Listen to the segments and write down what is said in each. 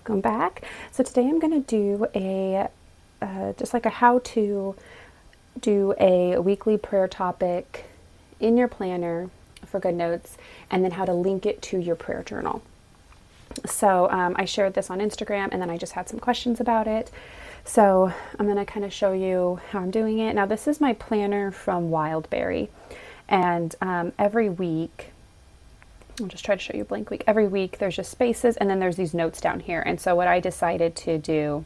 welcome back. So today I'm going to do a just like a how to do a weekly prayer topic in your planner for GoodNotes, and then how to link it to your prayer journal. So I shared this on Instagram, and then I just had some questions about it. So I'm going to kind of show you how I'm doing it. Now this is my planner from Wildberry, and every week, I'll just try to show you a blank week. Every week there's just spaces, and then there's these notes down here. And so what I decided to do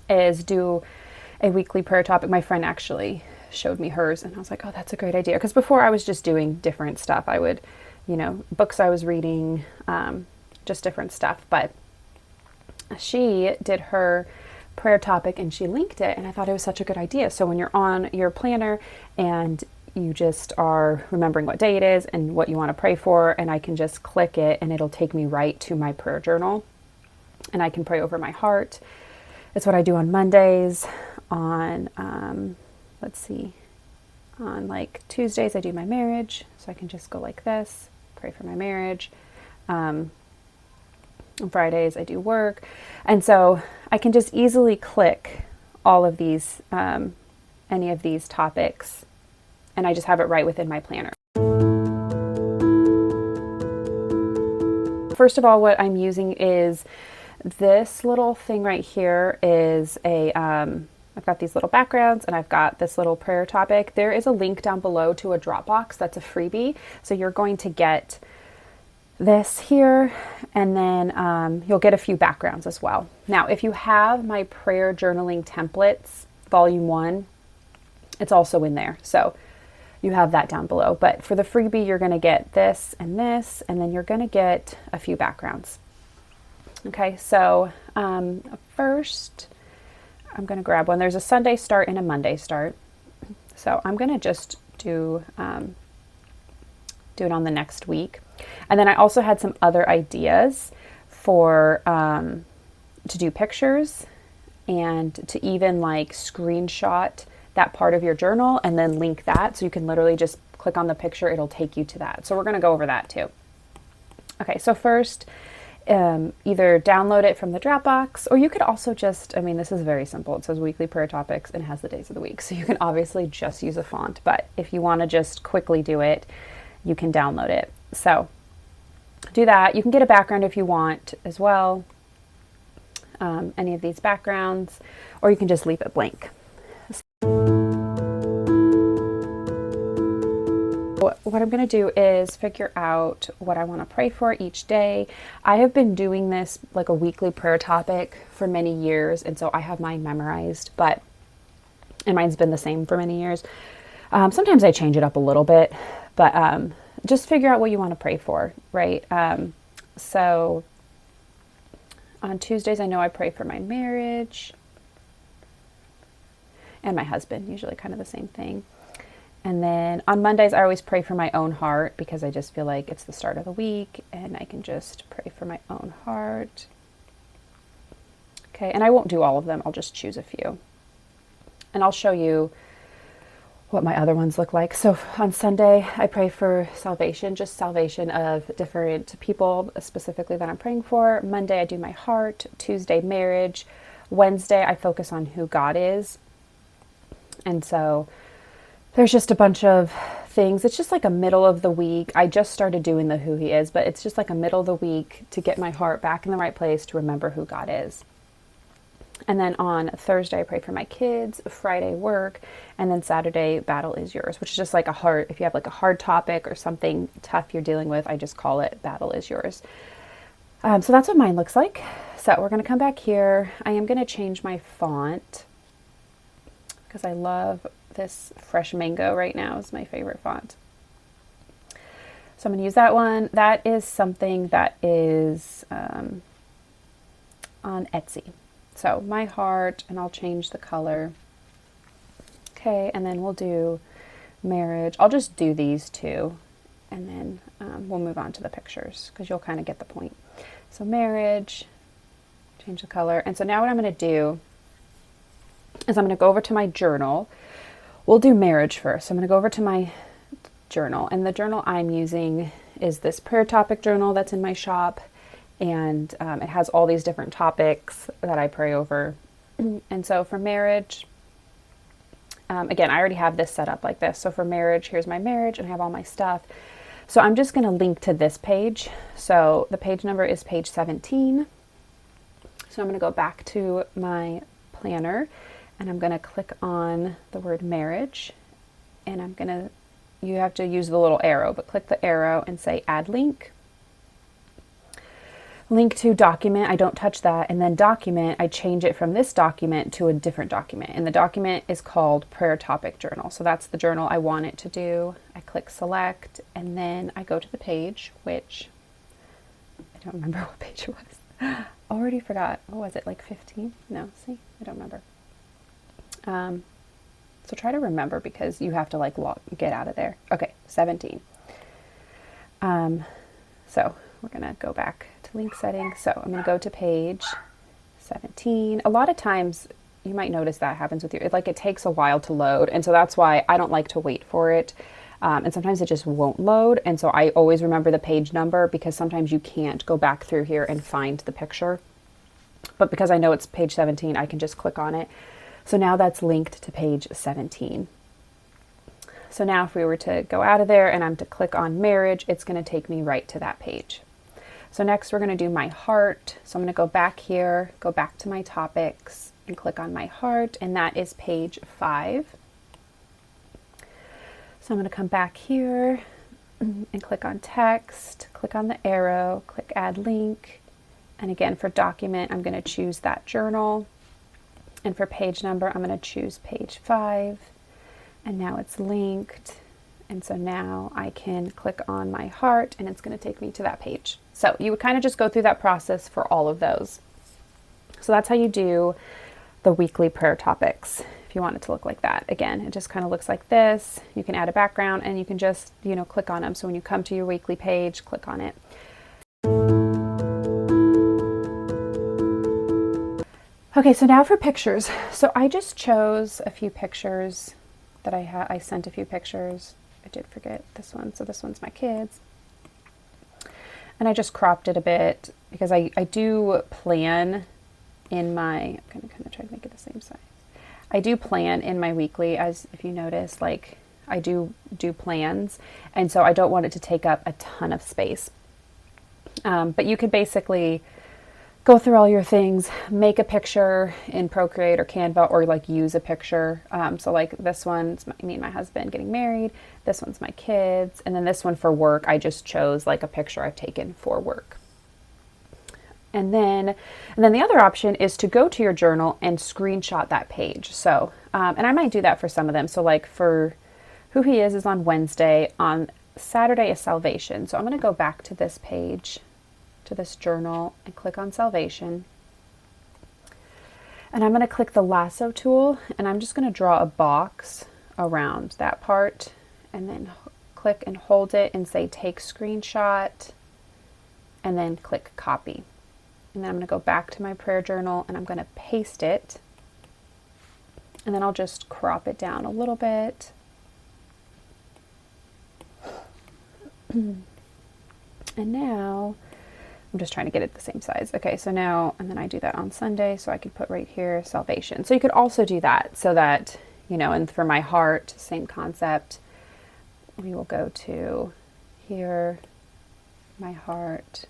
is do a weekly prayer topic. My friend actually showed me hers, and I was like, oh, that's a great idea. Because before I was just doing different stuff. I would, books I was reading, just different stuff. But she did her prayer topic and she linked it, and I thought it was such a good idea. So when you're on your planner and you just are remembering what day it is and what you want to pray for, and I can just click it and it'll take me right to my prayer journal, and I can pray over my heart. It's what I do on Mondays. On on like Tuesdays I do my marriage, so I can just go like this, pray for my marriage. On Fridays I do work, and so I can just easily click all of these, any of these topics, and I just have it right within my planner. First of all, what I'm using is this little thing right here is a, I've got these little backgrounds, and I've got this little prayer topic. There is a link down below to a Dropbox. That's a freebie. So you're going to get this here, and then you'll get a few backgrounds as well. Now, if you have my prayer journaling templates, volume 1, it's also in there. So you have that down below. But for the freebie, you're going to get this, and then you're going to get a few backgrounds. Okay, so first I'm going to grab one. There's a Sunday start and a Monday start. So I'm going to just do it on the next week. And then I also had some other ideas for to do pictures, and to even like screenshot that part of your journal and then link that, so you can literally just click on the picture, it'll take you to that. So we're going to go over that too. Okay, so first, either download it from the Dropbox, or you could also just, this is very simple. It says weekly prayer topics and has the days of the week. So you can obviously just use a font, but if you want to just quickly do it, you can download it. So do that. You can get a background if you want as well, any of these backgrounds, or you can just leave it blank. What I'm going to do is figure out what I want to pray for each day. I have been doing this like a weekly prayer topic for many years, and so I have mine memorized, and mine's been the same for many years. Sometimes I change it up a little bit, but just figure out what you want to pray for, right? So on Tuesdays, I know I pray for my marriage and my husband, usually kind of the same thing. And then on Mondays, I always pray for my own heart, because I just feel like it's the start of the week and I can just pray for my own heart. Okay, and I won't do all of them. I'll just choose a few. And I'll show you what my other ones look like. So on Sunday, I pray for salvation, just salvation of different people specifically that I'm praying for. Monday, I do my heart. Tuesday, marriage. Wednesday, I focus on who God is. And so there's just a bunch of things. It's just like a middle of the week. I just started doing the who he is, but it's just like a middle of the week to get my heart back in the right place, to remember who God is. And then on Thursday, I pray for my kids. Friday, work. And then Saturday, battle is yours, which is just like a hard, if you have like a hard topic or something tough you're dealing with, I just call it battle is yours. So that's what mine looks like. So we're going to come back here. I am going to change my font, because I love this Fresh Mango right now is my favorite font. So I'm going to use that one. That is something that is on Etsy. So my heart, and I'll change the color. Okay, and then we'll do marriage. I'll just do these two, and then we'll move on to the pictures, because you'll kind of get the point. So marriage, change the color. And so now what I'm going to do is I'm going to go over to my journal. We'll do marriage first. So I'm going to go over to my journal, and the journal I'm using is this prayer topic journal that's in my shop, And it has all these different topics that I pray over. And so for marriage, again, I already have this set up like this. So for marriage, here's my marriage and I have all my stuff. So I'm just going to link to this page. So the page number is page 17. So I'm going to go back to my planner and I'm going to click on the word marriage, and I'm going to, you have to use the little arrow, but click the arrow and say add link. Link to document, I don't touch that, and then document, I change it from this document to a different document, and the document is called Prayer Topic Journal. So that's the journal I want it to do. I click select, and then I go to the page, which I don't remember what page it was. Already forgot. What was it, like 15? No, see, I don't remember. So try to remember, because you have to like get out of there. Okay, 17. So we're gonna go back to link settings. So I'm gonna go to page 17. A lot of times you might notice that happens with you. It takes a while to load, and so that's why I don't like to wait for it. And sometimes it just won't load, and so I always remember the page number, because sometimes you can't go back through here and find the picture. But because I know it's page 17, I can just click on it. So now that's linked to page 17. So now if we were to go out of there and I'm to click on marriage, it's going to take me right to that page. So next we're going to do my heart. So I'm going to go back here, go back to my topics and click on my heart, and that is page 5. So I'm going to come back here and click on text, click on the arrow, click add link. And again, for document, I'm going to choose that journal. And for page number, I'm going to choose page 5. And now it's linked. And so now I can click on my heart and it's going to take me to that page. So you would kind of just go through that process for all of those. So that's how you do the weekly prayer topics. If you want it to look like that. Again, it just kind of looks like this. You can add a background and you can just, click on them. So when you come to your weekly page, click on it. Okay, so now for pictures. So I just chose a few pictures that I sent a few pictures. I did forget this one. So this one's my kids. And I just cropped it a bit because I do plan in my, I'm going to kind of try to make it the same size. I do plan in my weekly, as if you notice, I do plans. And so I don't want it to take up a ton of space. But you could basically go through all your things, make a picture in Procreate or Canva, or use a picture. So this one's me and my husband getting married. This one's my kids. And then this one for work, I just chose a picture I've taken for work. And then the other option is to go to your journal and screenshot that page. So, and I might do that for some of them. So for Who He Is on Wednesday. On Saturday is Salvation. So I'm going to go back to this page, to this journal, and click on Salvation. And I'm going to click the lasso tool, and I'm just going to draw a box around that part, and then click and hold it and say take screenshot, and then click copy. And then I'm going to go back to my prayer journal and I'm going to paste it, and then I'll just crop it down a little bit. And now I'm just trying to get it the same size. Okay, so now, and then I do that on Sunday, so I could put right here, Salvation. So you could also do that so that, and for my heart, same concept. We will go to here, my heart.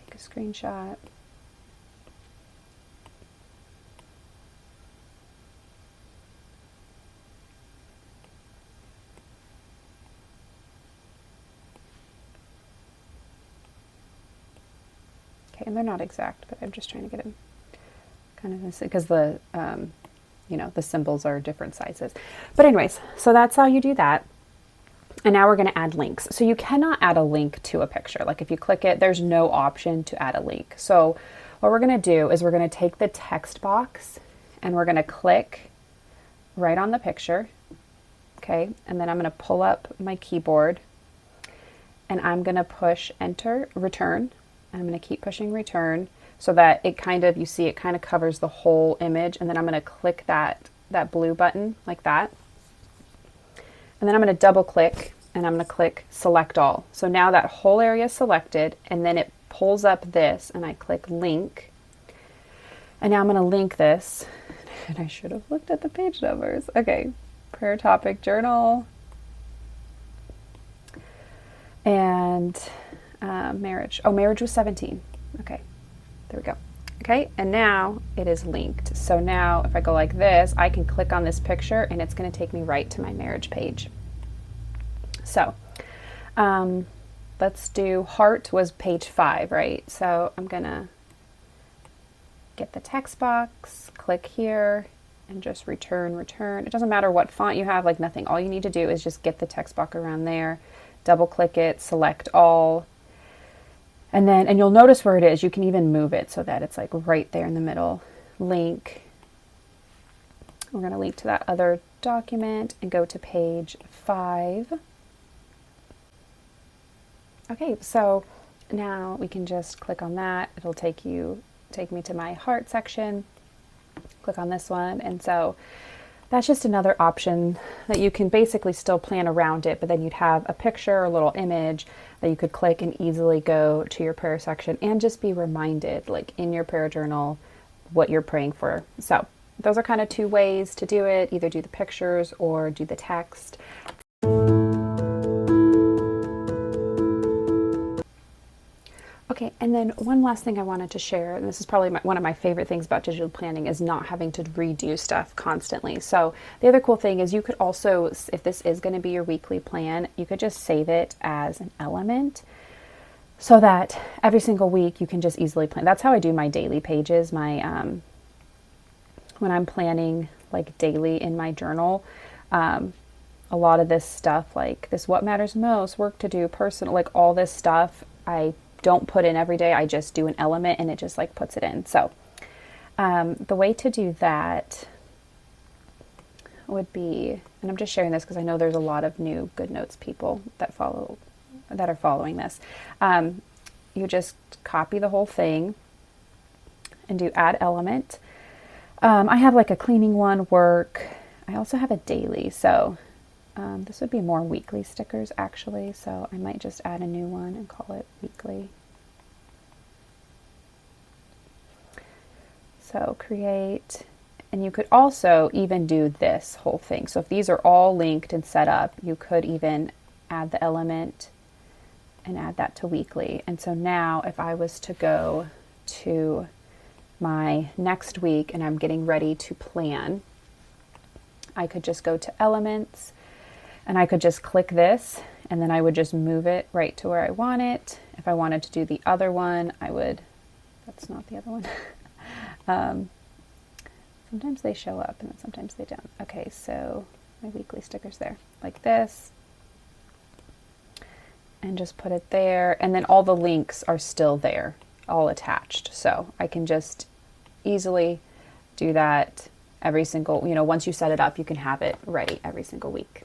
Take a screenshot. Okay, and they're not exact, but I'm just trying to get them kind of this, because the, the symbols are different sizes. But anyways, so that's how you do that. And now we're going to add links. So you cannot add a link to a picture. If you click it, there's no option to add a link. So what we're going to do is we're going to take the text box and we're going to click right on the picture. Okay, and then I'm going to pull up my keyboard and I'm going to push enter, return. I'm going to keep pushing return so that it kind of, you see it kind of covers the whole image, and then I'm going to click that blue button like that. And then I'm going to double click and I'm going to click select all. So now that whole area is selected, and then it pulls up this, and I click link. And now I'm going to link this, and I should have looked at the page numbers. Okay, prayer topic journal, and marriage. Oh, marriage was 17. Okay, there we go. Okay, and now it is linked. So now if I go like this, I can click on this picture and it's going to take me right to my marriage page. So let's do heart was page 5, right? So I'm going to get the text box, click here, and just return. It doesn't matter what font you have, like nothing. All you need to do is just get the text box around there, double click it, select all, and you'll notice where it is. You can even move it so that it's like right there in the middle. Link. We're going to link to that other document and go to page 5. Okay, so now we can just click on that. It'll take me to my heart section. Click on this one, and so that's just another option that you can basically still plan around it, but then you'd have a picture, a little image that you could click and easily go to your prayer section and just be reminded, like in your prayer journal, what you're praying for. So those are kind of 2 ways to do it. Either do the pictures or do the text. Okay, and then one last thing I wanted to share, and this is probably one of my favorite things about digital planning, is not having to redo stuff constantly. So the other cool thing is you could also, if this is going to be your weekly plan, you could just save it as an element so that every single week you can just easily plan. That's how I do my daily pages. My when I'm planning like daily in my journal, a lot of this stuff, like this what matters most, work to do, personal, like all this stuff, I don't put in every day. I just do an element and it just like puts it in. So the way to do that would be, and I'm just sharing this because I know there's a lot of new GoodNotes people that are following this. You just copy the whole thing and do add element. I have like a cleaning one, work. I also have a daily. So this would be more weekly stickers actually, so I might just add a new one and call it weekly. So create, and you could also even do this whole thing. So if these are all linked and set up, you could even add the element and add that to weekly. And so now if I was to go to my next week and I'm getting ready to plan, I could just go to elements, and I could just click this, and then I would just move it right to where I want it. If I wanted to do the other one, I would, that's not the other one. Sometimes they show up and then sometimes they don't. Okay, so my weekly sticker's there, like this. And just put it there. And then all the links are still there, all attached. So I can just easily do that every single, once you set it up, you can have it ready every single week.